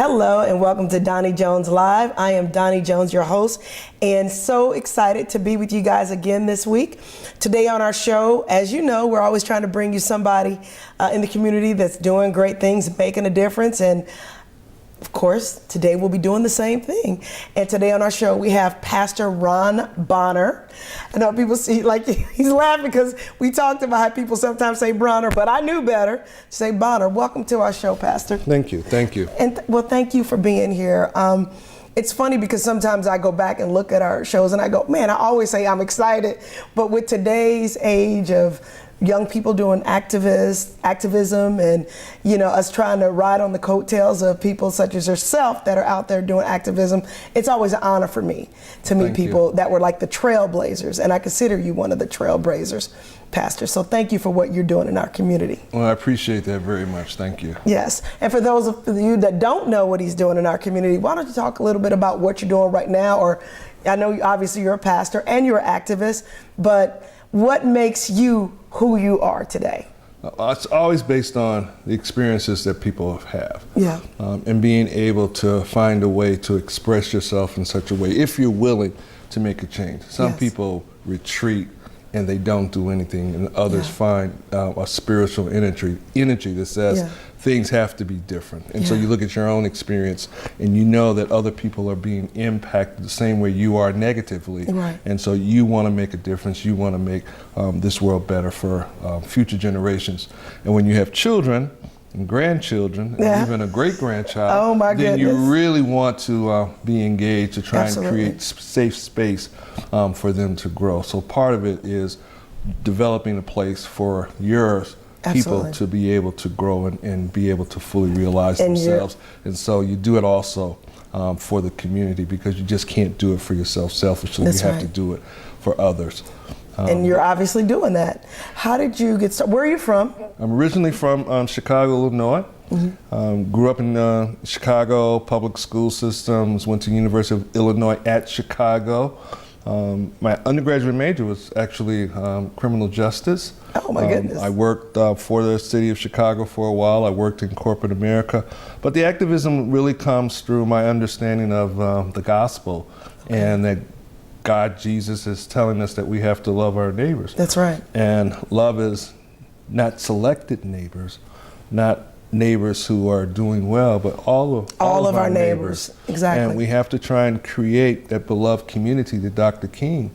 Hello and welcome to Doni Jones Live. I am Doni Jones, your host, and so excited to be with you guys again this week. Today on our show, as you know, we're always trying to bring you somebody in the community that's doing great things, making a difference, and of course, today we'll be doing the same thing. And today on our show, we have Pastor Ron Bonner. I know people see, like, he's laughing because we talked about how people sometimes say Bonner, but I knew better to say Bonner. Welcome to our show, Pastor. Thank you. Thank you. And well, thank you for being here. It's funny because sometimes I go back and look at our shows and I go, man, I always say I'm excited. But with today's age of young people doing activism and, you know, us trying to ride on the coattails of people such as yourself that are out there doing activism, it's always an honor for me to meet people that were like the trailblazers, and I consider you one of the trailblazers, Pastor. So thank you for what you're doing in our community. Well, I appreciate that very much. Thank you. Yes, and for those of you that don't know what he's doing in our community, why don't you talk a little bit about what you're doing right now? Or I know obviously you're a pastor and you're an activist, but what makes you who you are today? It's always based on the experiences that people have. Yeah. And being able to find a way to express yourself in such a way, if you're willing to make a change. Some people retreat and they don't do anything, and others find a spiritual energy that says things have to be different. And so you look at your own experience and you know that other people are being impacted the same way you are negatively. Right. And so you want to make a difference. You want to make this world better for future generations. And when you have children and grandchildren, and even a great-grandchild, then you really want to be engaged to try and create safe space for them to grow. So part of it is developing a place for your people to be able to grow and be able to fully realize themselves. And so you do it also for the community, because you just can't do it for yourself selfishly. You have to do it for others. And you're obviously doing that. How did you get started? Where are you from? I'm originally from Chicago, Illinois. Grew up in Chicago public school systems, went to the University of Illinois at Chicago. My undergraduate major was actually criminal justice. Oh my goodness. I worked for the city of Chicago for a while. I worked in corporate America. But the activism really comes through my understanding of the gospel, and that God, Jesus, is telling us that we have to love our neighbors. That's right. And love is not selected neighbors, not neighbors who are doing well, but all of our neighbors. Exactly. And we have to try and create that beloved community that Dr. King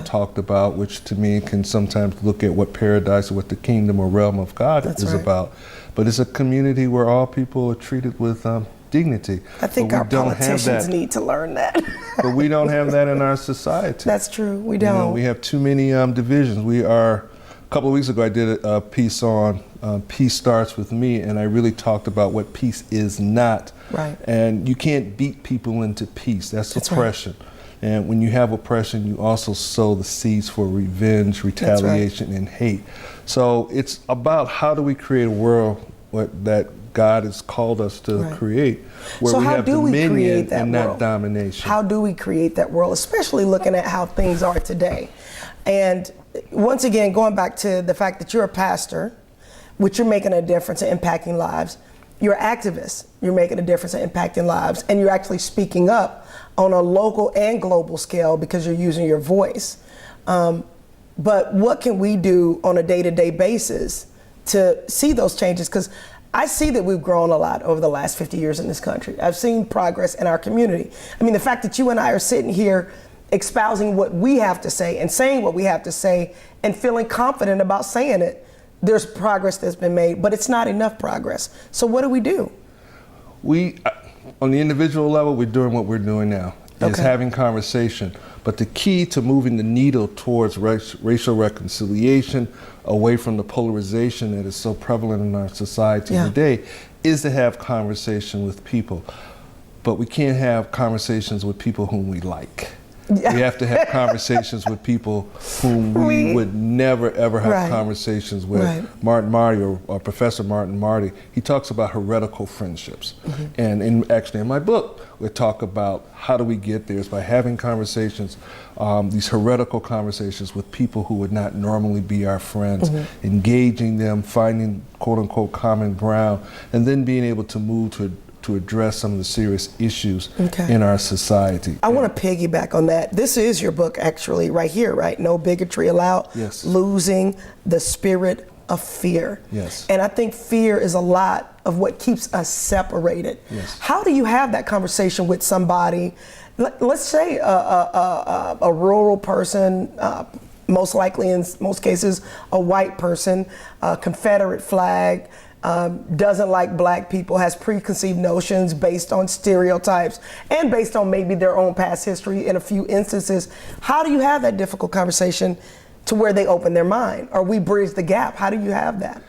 talked about, which to me can sometimes look at what paradise or what the kingdom or realm of God is about. But it's a community where all people are treated with dignity. I think our politicians need to learn that. But we don't have that in our society. That's true. We don't. You know, we have too many divisions. A couple of weeks ago, I did a piece on Peace Starts With Me, and I really talked about what peace is not. Right. And you can't beat people into peace. That's oppression. Right. And when you have oppression, you also sow the seeds for revenge, retaliation, and hate. So it's about how do we create a world that God has called us to create, where we have dominion and not domination. How do we create that world, especially looking at how things are today? And once again, going back to the fact that you're a pastor, which you're making a difference in impacting lives. You're an activist, you're making a difference in impacting lives, and you're actually speaking up on a local and global scale because you're using your voice. But what can we do on a day-to-day basis to see those changes? Because I see that we've grown a lot over the last 50 years in this country. I've seen progress in our community. I mean, the fact that you and I are sitting here espousing what we have to say and saying what we have to say and feeling confident about saying it, there's progress that's been made, but it's not enough progress. So what do we do? We, on the individual level, we're doing what we're doing now, is having conversation. But the key to moving the needle towards racial reconciliation, away from the polarization that is so prevalent in our society today, is to have conversation with people. But we can't have conversations with people whom we like. We have to have conversations with people whom we would never, ever have conversations with. Martin Marty, or Professor Martin Marty, he talks about heretical friendships. And actually in my book, we talk about how do we get there is by having conversations, these heretical conversations with people who would not normally be our friends, engaging them, finding quote unquote common ground, and then being able to move to address some of the serious issues Okay. in our society. I want to piggyback on that. This is your book, actually, right here, right? No Bigotry Allowed. Yes. Losing the Spirit of Fear. Yes. And I think fear is a lot of what keeps us separated. Yes. How do you have that conversation with somebody, let's say a rural person, most likely in most cases a white person, Confederate flag, doesn't like black people, has preconceived notions based on stereotypes and based on maybe their own past history in a few instances. How do you have that difficult conversation to where they open their mind, or we bridge the gap? How do you have that?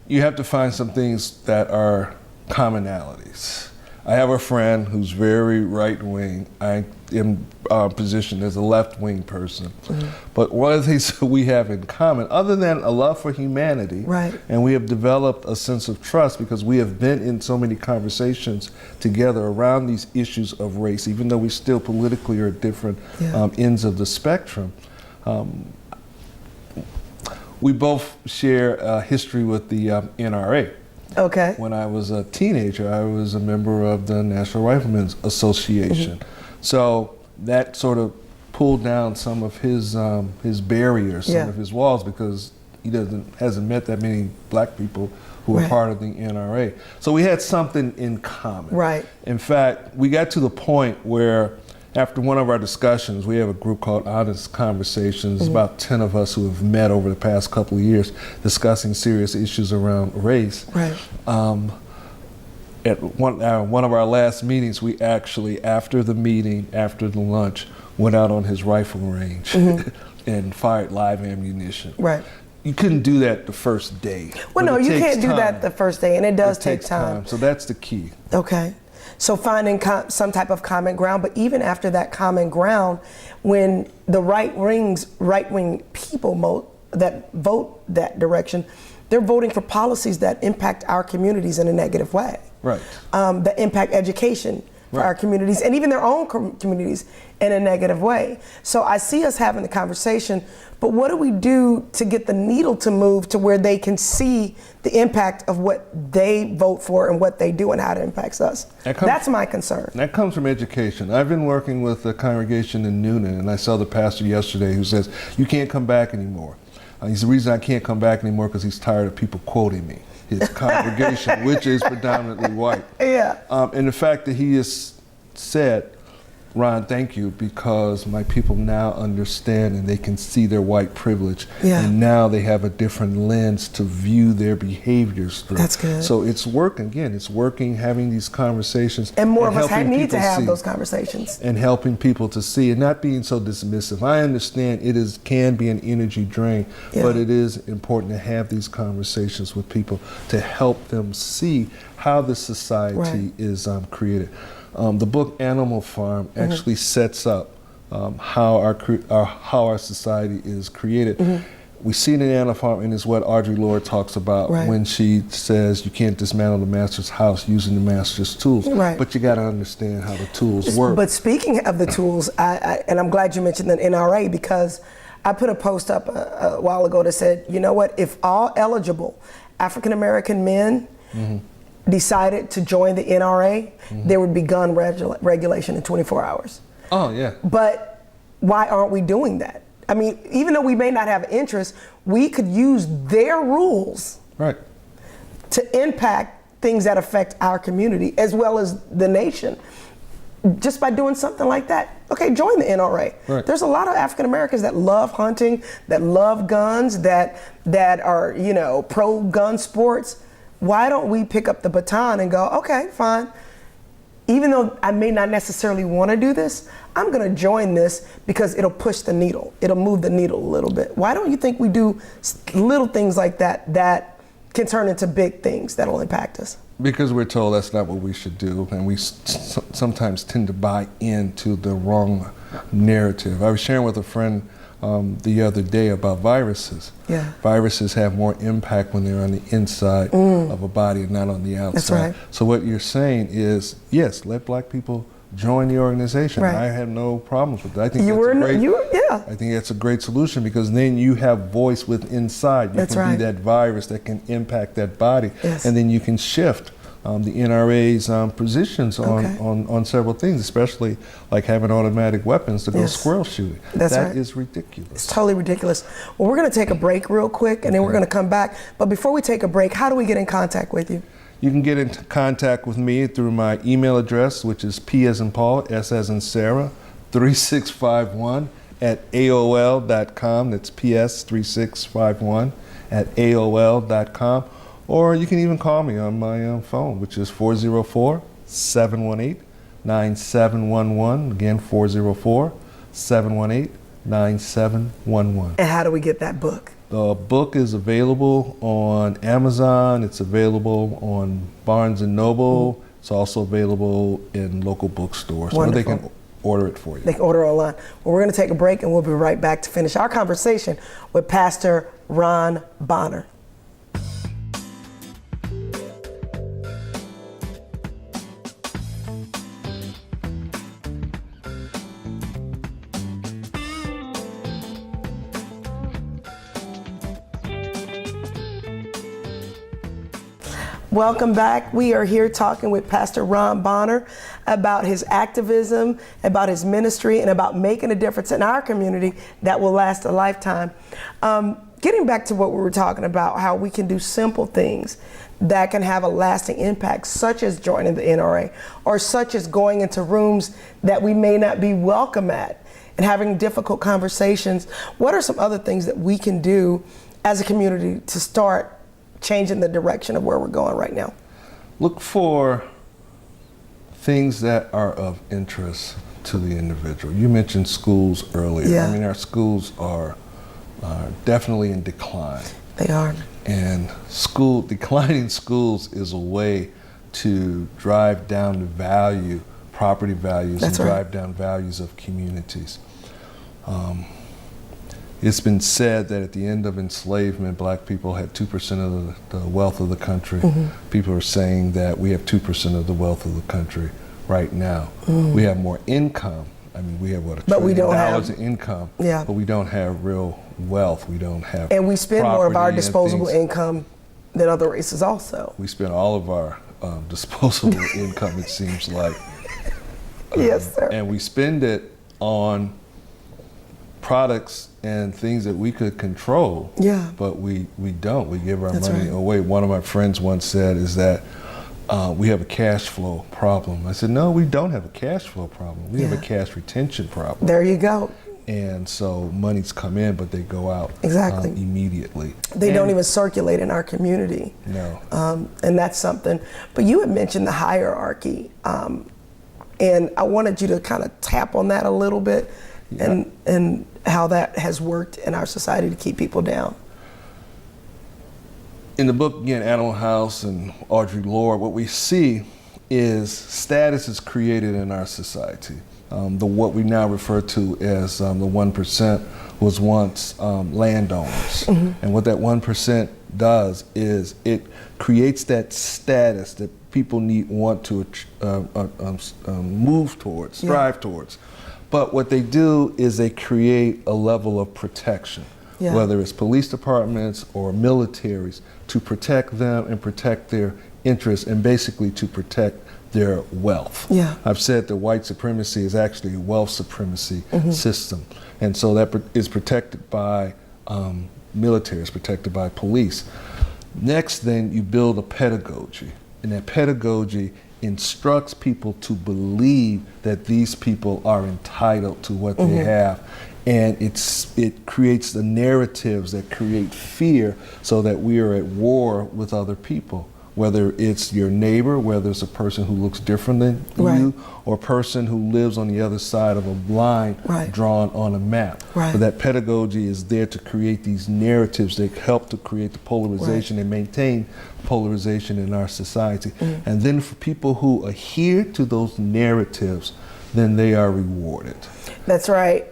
You have to find some things that are commonalities. I have a friend who's very right-wing. I am positioned as a left-wing person. Mm-hmm. But one of the things we have in common, other than a love for humanity, right. and we have developed a sense of trust because we have been in so many conversations together around these issues of race, even though we still politically are at different ends of the spectrum. We both share a history with the NRA. Okay. When I was a teenager, I was a member of the National Riflemen's Association. Mm-hmm. So that sort of pulled down some of his barriers, some of his walls, because he hasn't met that many black people who are part of the NRA. So we had something in common. Right. In fact, we got to the point where after one of our discussions, we have a group called Honest Conversations. Mm-hmm. About 10 of us who have met over the past couple of years discussing serious issues around race. Right. At one of our last meetings, we actually, after the meeting, after the lunch, went out on his rifle range and fired live ammunition. Right. You couldn't do that the first day. Well, no, you can't do that the first day, and it does take time. So that's the key. Okay. So finding some type of common ground, but even after that common ground, when the right-wing people that vote that direction, they're voting for policies that impact our communities in a negative way. Right. That impact education for our communities and even their own communities in a negative way. So I see us having the conversation, but what do we do to get the needle to move to where they can see the impact of what they vote for and what they do and how it impacts us? That's my concern. That comes from education. I've been working with a congregation in Noonan, and I saw the pastor yesterday who says, "You can't come back anymore." He's the reason I can't come back anymore because he's tired of people quoting me. His congregation, which is predominantly white. Yeah. And the fact that he has said, "Ron, thank you, because my people now understand and they can see their white privilege. And now they have a different lens to view their behaviors through." That's good. So it's working, again, it's working, having these conversations. And more of us need to have those conversations. And helping people to see and not being so dismissive. I understand it can be an energy drain, but it is important to have these conversations with people to help them see how the society is created. The book Animal Farm actually sets up how our society is created. We see it in Animal Farm, and it's what Audre Lorde talks about when she says you can't dismantle the master's house using the master's tools. But you got to understand how the tools work. But speaking of the tools, and I'm glad you mentioned the NRA, because I put a post up a while ago that said, you know what, if all eligible African American men decided to join the NRA, there would be gun regulation in 24 hours. Oh, yeah. But why aren't we doing that? I mean, even though we may not have interest, we could use their rules to impact things that affect our community as well as the nation. Just by doing something like that. Okay, join the NRA. There's a lot of African Americans that love hunting, that love guns, that are, pro-gun sports. Why don't we pick up the baton and go, okay, fine. Even though I may not necessarily want to do this, I'm going to join this because it'll push the needle. It'll move the needle a little bit. Why don't you think we do little things like that can turn into big things that'll impact us? Because we're told that's not what we should do, and we sometimes tend to buy into the wrong narrative. I was sharing with a friend the other day about viruses. Viruses have more impact when they're on the inside of a body and not on the outside. That's right. So what you're saying is, yes, let black people join the organization. I have no problems with that. I think I think that's a great solution, because then you have voice with inside. You can be that virus that can impact that body, and then you can shift the NRA's positions Okay. on several things, especially like having automatic weapons to go Yes. squirrel shooting. That's That right. is ridiculous. It's totally ridiculous. Well, we're going to take a break real quick, and then we're Okay. going to come back. But before we take a break, how do we get in contact with you? You can get in contact with me through my email address, which is P as in Paul, S as in Sarah, 3651 at AOL.com. That's PS3651 at AOL.com. Or you can even call me on my phone, which is 404-718-9711. Again, 404-718-9711. And how do we get that book? The book is available on Amazon. It's available on Barnes & Noble. It's also available in local bookstores. Or they Wonderful. can order it for you. They can order online. Well, we're going to take a break, and we'll be right back to finish our conversation with Pastor Ron Bonner. Welcome back. We are here talking with Pastor Ron Bonner about his activism, about his ministry, and about making a difference in our community that will last a lifetime. Getting back to what we were talking about, how we can do simple things that can have a lasting impact, such as joining the NRA, or such as going into rooms that we may not be welcome at and having difficult conversations. What are some other things that we can do as a community to start changing the direction of where we're going right now? Look for things that are of interest to the individual. You mentioned schools earlier. Yeah. I mean, our schools are definitely in decline. They are. And declining schools is a way to drive down the value, property values, That's and right. drive down values of communities. It's been said that at the end of enslavement, black people had 2% of the wealth of the country. Mm-hmm. People are saying that we have 2% of the wealth of the country right now. We have more income. I mean, we have what, $1 But we trillion don't have- in income, Yeah. but we don't have real wealth. We don't have And we spend more of our property and disposable things. income than other races also. We spend all of our disposable income, it seems like. Yes, sir. And we spend it on products and things that we could control. Yeah. But we don't. We give our That's money right. away. One of my friends once said is that we have a cash flow problem. I said, no, we don't have a cash flow problem. We have a Yeah. cash retention problem. There you go. And so monies come in, but they go out Exactly. immediately. They And- don't even circulate in our community. No. And that's something. But you had mentioned the hierarchy. And I wanted you to kind of tap on that a little bit and how that has worked in our society to keep people down. In the book, again, Animal House and Audre Lorde, what we see is status is created in our society. What we now refer to as the 1% was once landowners. And what that 1% does is it creates that status that people want to move towards, strive towards. But what they do is they create a level of protection, whether it's police departments or militaries, to protect them and protect their interests and basically to protect their wealth. Yeah. I've said that white supremacy is actually a wealth supremacy system. And so that is protected by military, it's protected by police. Next, then you build a pedagogy. And that pedagogy instructs people to believe that these people are entitled to what they have. And it creates the narratives that create fear so that we are at war with other people. Whether it's your neighbor, whether it's a person who looks different than you, or a person who lives on the other side of a line drawn on a map. But that pedagogy is there to create these narratives that help to create the polarization and maintain polarization in our society. And then for people who adhere to those narratives, then they are rewarded. That's right.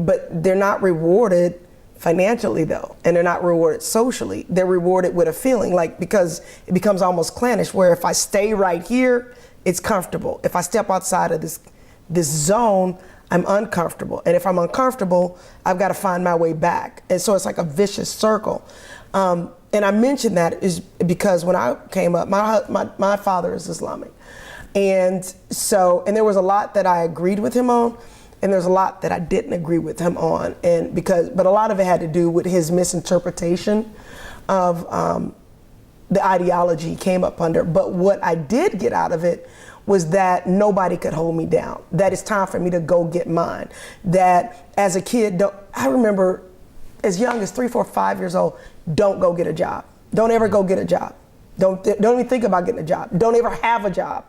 But they're not rewarded financially though, and they're not rewarded socially. They're rewarded with a feeling, like, because it becomes almost clannish, where if I stay right here, it's comfortable. If I step outside of this zone, I'm uncomfortable. And if I'm uncomfortable, I've got to find my way back. And so it's like a vicious circle. And I mention that is because when I came up, my father is Islamic. And so, and there was a lot that I agreed with him on, and there's a lot that I didn't agree with him on. But a lot of it had to do with his misinterpretation of the ideology he came up under. But what I did get out of it was that nobody could hold me down, that it's time for me to go get mine. That as a kid, I remember as young as 3, 4, 5 years old, don't go get a job. Don't ever go get a job. Don't even think about getting a job. Don't ever have a job.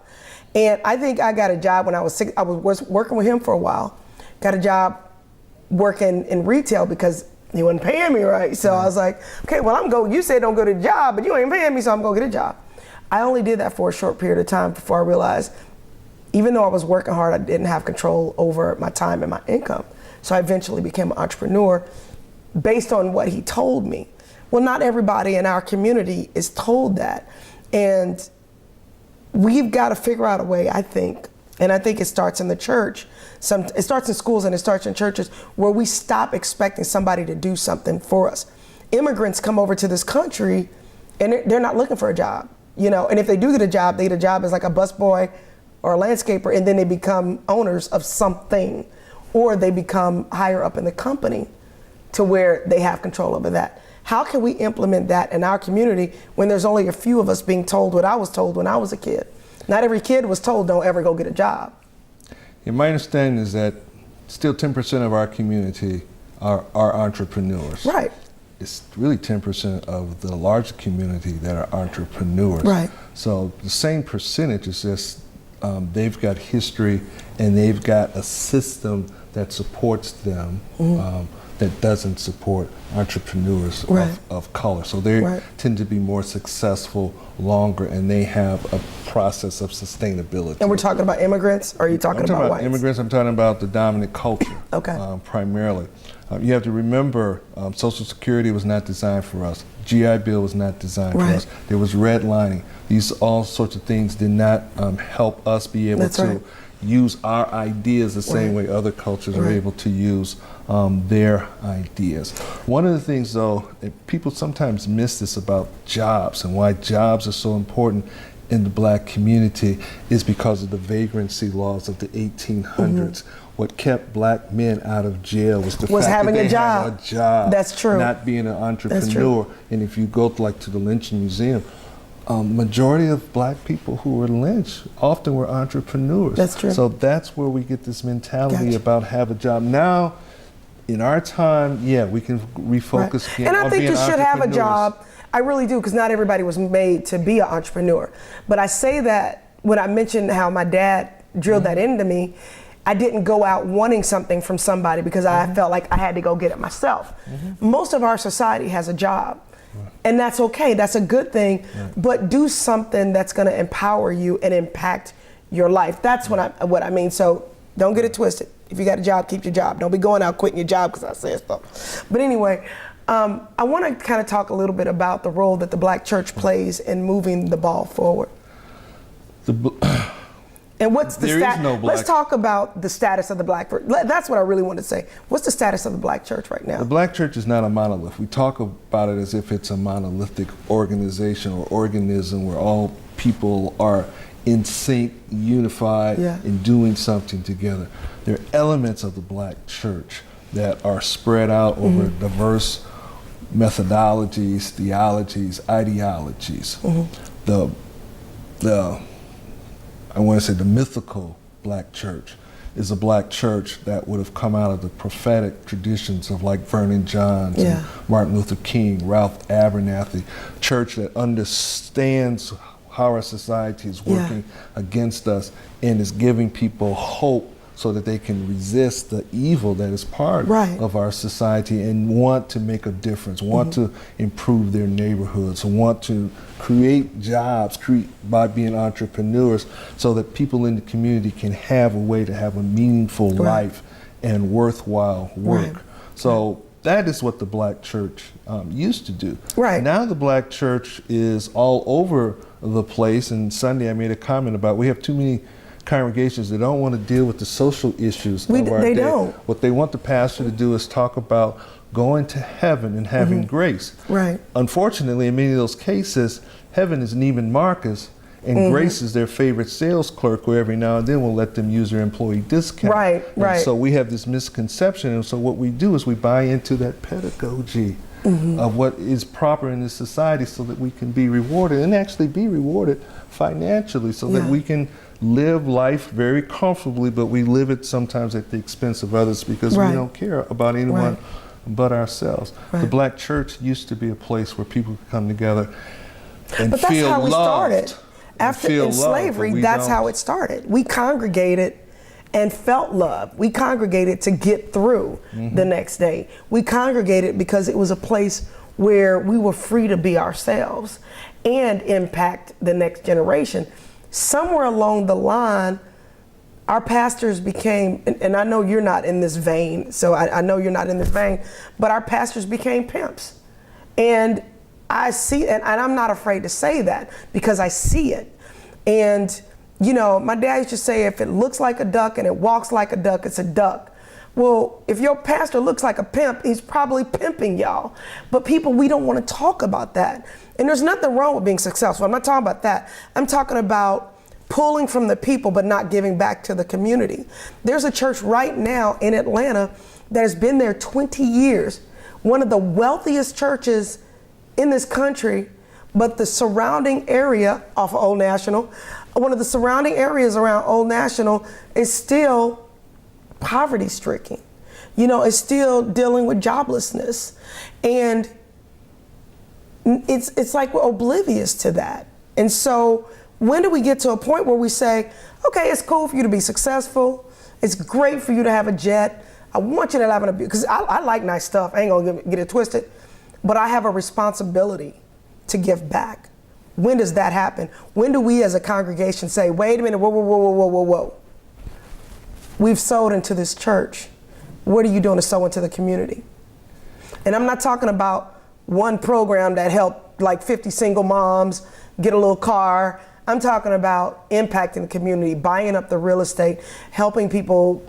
And I think I got a job when I was 6. I was working with him for a while. Got a job working in retail because he wasn't paying me right. So I was like, okay, well, you said don't go to the job, but you ain't paying me, so I'm gonna get a job. I only did that for a short period of time before I realized, even though I was working hard, I didn't have control over my time and my income. So I eventually became an entrepreneur based on what he told me. Well, not everybody in our community is told that. And we've got to figure out a way, I think, and I think it starts in the church. It starts in schools and it starts in churches, where we stop expecting somebody to do something for us. Immigrants come over to this country and they're not looking for a job, and if they do get a job, they get a job as like a busboy or a landscaper, and then they become owners of something, or they become higher up in the company to where they have control over that. How can we implement that in our community when there's only a few of us being told what I was told when I was a kid? Not every kid was told don't ever go get a job. Yeah, my understanding is that still 10% of our community are entrepreneurs. Right. It's really 10% of the larger community that are entrepreneurs. Right. So the same percentage is just they've got history and they've got a system that supports them. That doesn't support entrepreneurs of color. So they tend to be more successful longer, and they have a process of sustainability. And we're talking about immigrants, or are you talking about whites? Immigrants. I'm talking about the dominant culture. Okay. Primarily. You have to remember, Social Security was not designed for us. GI Bill was not designed for us. There was redlining. These all sorts of things did not help us be able to use our ideas the same way other cultures are able to use their ideas. One of the things, though, that people sometimes miss this about jobs and why jobs are so important in the black community is because of the vagrancy laws of the 1800s. What kept black men out of jail was the fact having that they a job. had a job. That's true. Not being an entrepreneur. That's true. And if you go to the lynching museum, majority of black people who were lynched often were entrepreneurs. That's true. So that's where we get this mentality about have a job. Now, in our time, we can refocus again and I on think being you should have a entrepreneurs. job. I really do, because not everybody was made to be an entrepreneur. But I say that when I mentioned how my dad drilled that into me, I didn't go out wanting something from somebody because I felt like I had to go get it myself. Most of our society has a job. And that's okay, that's a good thing, but do something that's gonna empower you and impact your life. That's what I mean. So don't get it twisted. If you got a job, keep your job. Don't be going out quitting your job because I said so. But anyway, I wanna kind of talk a little bit about the role that the black church plays in moving the ball forward. And what's the status? Let's talk about the status of the black church. That's what I really want to say. What's the status of the black church right now? The black church is not a monolith. We talk about it as if it's a monolithic organization or organism where all people are in sync, unified, and doing something together. There are elements of the black church that are spread out over diverse methodologies, theologies, ideologies. I want to say the mythical black church is a black church that would have come out of the prophetic traditions of like Vernon Johns and Martin Luther King, Ralph Abernathy, church that understands how our society is working against us and is giving people hope so that they can resist the evil that is part of our society and want to make a difference, want to improve their neighborhoods, want to create jobs by being entrepreneurs so that people in the community can have a way to have a meaningful life and worthwhile work. So that is what the black church used to do. Now the black church is all over the place, and Sunday I made a comment about we have too many congregations that don't want to deal with the social issues of our they day. don't. What they want the pastor to do is talk about going to heaven and having grace. Right. Unfortunately, in many of those cases, heaven is Neiman Marcus, and grace is their favorite sales clerk who every now and then will let them use their employee discount. Right, right. So we have this misconception, and so what we do is we buy into that pedagogy of what is proper in this society so that we can be rewarded and actually be rewarded financially so that we can live life very comfortably, but we live it sometimes at the expense of others because we don't care about anyone but ourselves. The black church used to be a place where people could come together and But that's feel how we loved. started. After in slavery, that's how it started. We congregated and felt love. We congregated to get through the next day. We congregated because it was a place where we were free to be ourselves and impact the next generation. Somewhere along the line, our pastors became, and I know you're not in this vein, so I know you're not in this vein, but our pastors became pimps. And I see, and I'm not afraid to say that because I see it. And, you know, my dad used to say, if it looks like a duck and it walks like a duck, it's a duck. Well, if your pastor looks like a pimp, he's probably pimping y'all. But people, we don't want to talk about that. And there's nothing wrong with being successful. I'm not talking about that. I'm talking about pulling from the people but not giving back to the community. There's a church right now in Atlanta that has been there 20 years, one of the wealthiest churches in this country, but the surrounding area off of Old National, one of the surrounding areas around Old National is still poverty stricken. You know, it's still dealing with joblessness. And it's like we're oblivious to that. And so when do we get to a point where we say, okay, it's cool for you to be successful. It's great for you to have a jet. I want you to have an, because I like nice stuff. I ain't gonna get it twisted. But I have a responsibility to give back. When does that happen? When do we as a congregation say, wait a minute, whoa, whoa, whoa, whoa, whoa, whoa, whoa. We've sowed into this church. What are you doing to sow into the community? And I'm not talking about one program that helped like 50 single moms get a little car. I'm talking about impacting the community, buying up the real estate, helping people,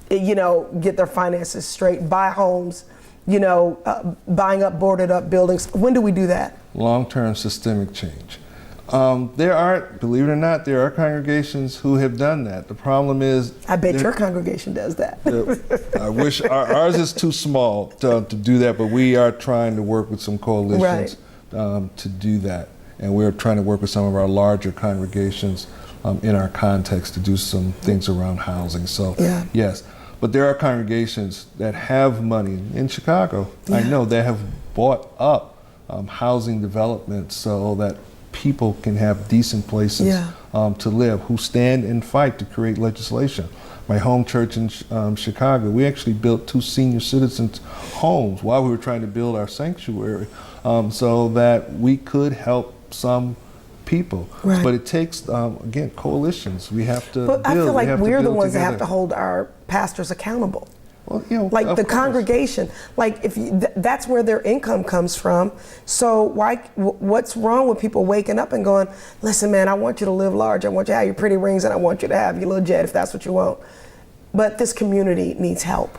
you know, get their finances straight, buy homes, you know, buying up boarded up buildings. When do we do that? Long-term systemic change. There are, believe it or not, there are congregations who have done that. The problem is, I bet your congregation does that. I wish ours is too small to do that, but we are trying to work with some coalitions to do that. And we're trying to work with some of our larger congregations in our context to do some things around housing. So yes, but there are congregations that have money in Chicago. I know they have bought up housing development so that people can have decent places to live, who stand and fight to create legislation. My home church in Chicago, we actually built 2 senior citizens' homes while we were trying to build our sanctuary so that we could help some people. But it takes, again, coalitions. We have to build. But I feel like we're the ones together. that have to hold our pastors accountable. Well, you know, like the course. congregation, like if you, that's where their income comes from. So what's wrong with people waking up and going, listen, man, I want you to live large. I want you to have your pretty rings, and I want you to have your little jet if that's what you want. But this community needs help.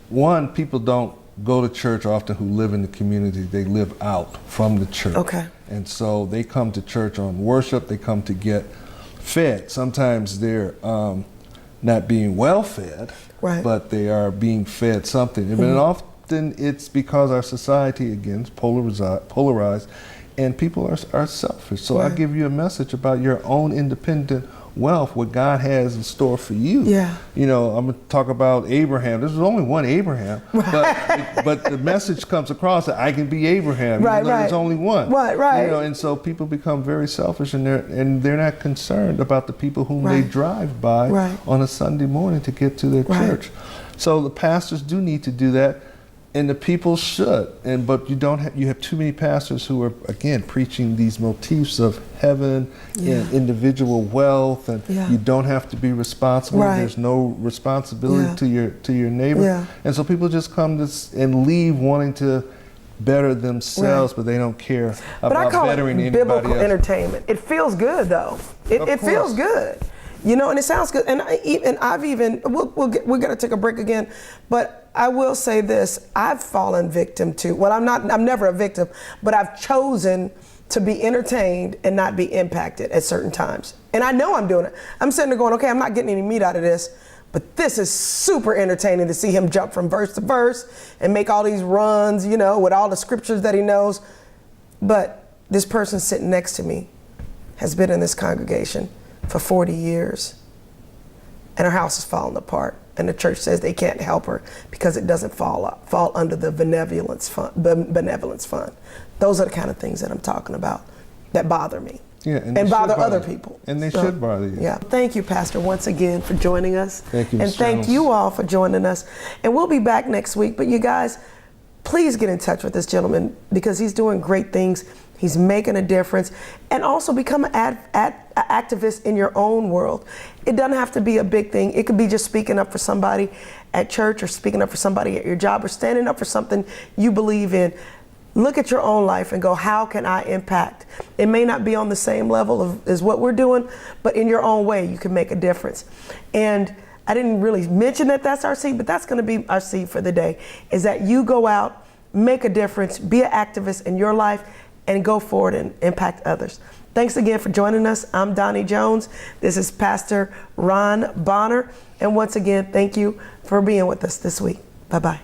One, people don't go to church often who live in the community. They live out from the church. Okay. And so they come to church on worship. They come to get fed. Sometimes they're not being well fed, but they are being fed something. And often it's because our society, again, is polarized, and people are selfish. So I'll give you a message about your own independent wealth, what God has in store for you. You know, I'm going to talk about Abraham. There's only one Abraham, but the message comes across that I can be Abraham. There's only one. You know, and so people become very selfish, and they're not concerned about the people whom they drive by on a Sunday morning to get to their church. So the pastors do need to do that. And the people should, but you have too many pastors who are, again, preaching these motifs of heaven and individual wealth, and you don't have to be responsible. There's no responsibility to your neighbor, and so people just come and leave wanting to better themselves, but they don't care about bettering anybody else. Biblical entertainment. It feels good though. It feels good. You know, and it sounds good. And we're going to take a break again, but I will say this: I've fallen victim to. Well, I'm never a victim, but I've chosen to be entertained and not be impacted at certain times. And I know I'm doing it. I'm sitting there going, okay, I'm not getting any meat out of this, but this is super entertaining to see him jump from verse to verse and make all these runs, you know, with all the scriptures that he knows. But this person sitting next to me has been in this congregation for 40 years, and her house is falling apart, and the church says they can't help her because it doesn't fall under the benevolence fund. Those are the kind of things that I'm talking about that bother me. Yeah, and bother other people. And they should bother you. Yeah. Thank you, Pastor, once again for joining us. Thank you, And Ms. thank Jones. you all for joining us. And we'll be back next week. But you guys, please get in touch with this gentleman because he's doing great things. He's making a difference. And also become an activist in your own world. It doesn't have to be a big thing. It could be just speaking up for somebody at church or speaking up for somebody at your job or standing up for something you believe in. Look at your own life and go, how can I impact? It may not be on the same level as what we're doing, but in your own way, you can make a difference. And I didn't really mention that that's our seed, but that's going to be our seed for the day, is that you go out, make a difference, be an activist in your life, and go forward and impact others. Thanks again for joining us. I'm Doni Jones. This is Pastor Ron Bonner. And once again, thank you for being with us this week. Bye-bye.